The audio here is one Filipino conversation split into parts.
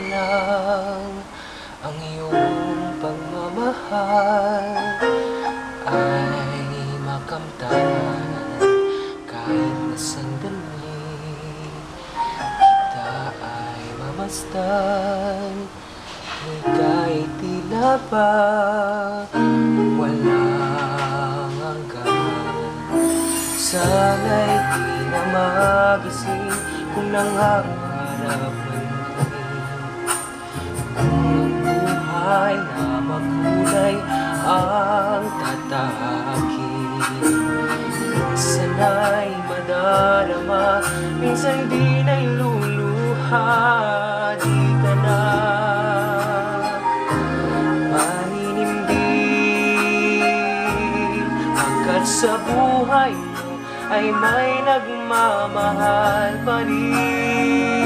lang ang iyong pagmamahal ay makamtan kahit na sandali kita ay mamasdan. Ika'y tila ba walang hanggan. Sana'y di na magising kung nangangarap man din. Kung ang buhay na makulay ang tatahakin, minsan ay madarama, minsan di na'y luluha. Di ka na maninimdim, hanggat sa buhay mo ay may nagmamahal pa rin.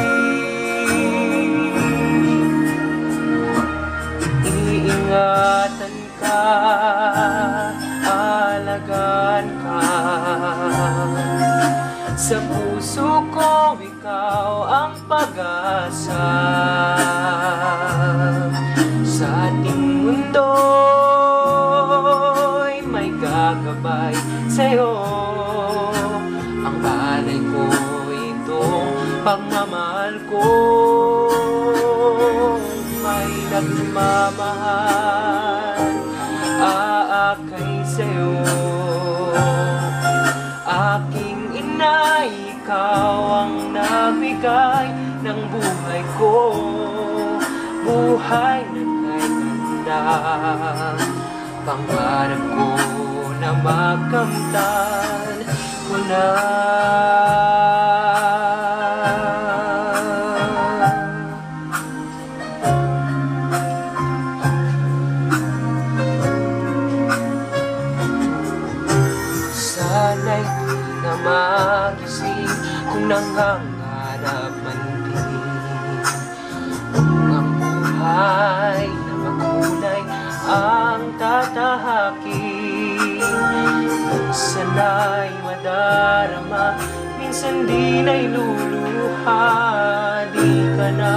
Iingatan ka, alagaan ka. Sa puso ko ikaw ang pag-asa. Sa ating mundo'y may gagabay sa'yo. Ang alay ko itong pagmamahal ko, may nagmamahal aakay sa'yo. Aking ina, ikaw ang nagbigay ng buhay ko, buhay na kay ganda. Pangarap ko na makamtan ko na. Sana'y di na magising kung nangangarap man din. Kung ang buhay na makulay ang tatahakin, minsan ay madarama, minsan di na'y luluha. Di ka na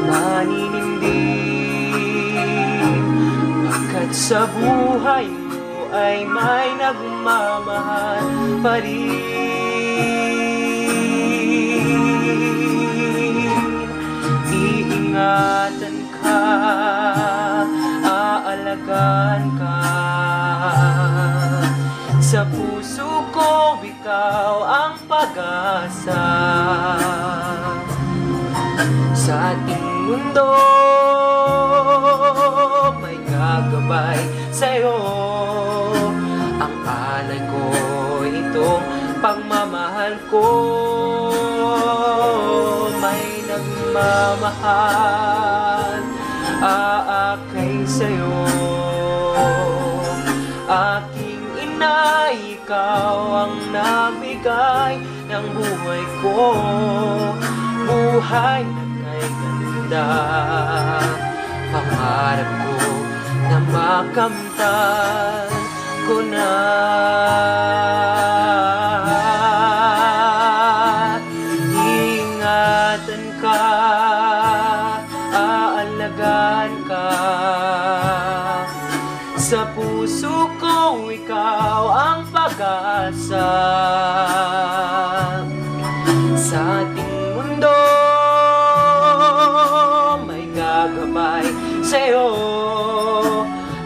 maninindim, pagkat sa buhay mo ay may nagmamahal pa rin. Iingatan ka, aalagaan ka. Sa puso ko ikaw ang pag-asa. Sa ating mundo may gagabay sa'yo. Ang alay ko itong pagmamahal ko, may nagmamahal aakay sa'yo. Aking ina, ikaw ang nagbigay ng buhay ko, buhay na kay ganda. Pangarap ko na makamtan ko na. Ingatan ka, aalagaan ka. Sa puso ko ikaw ang pag-asa. Sa ating mundo may gagabay sa'yo.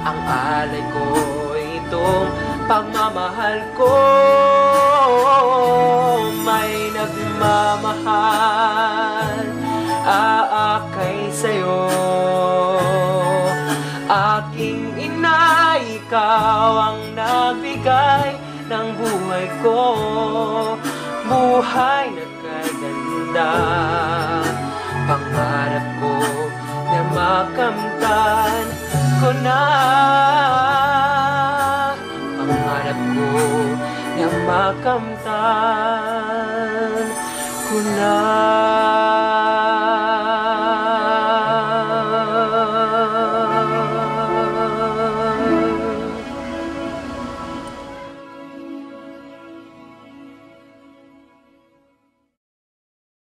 Ang alay ko itong pagmamahal ko, may nagmamahal aakay sa'yo. Aking ina, ikaw ang nagbigay ng buhay ko, buhay na kay ganda. Pangarap ko na makamtan ko na. Pangarap ko na makamtan ko na.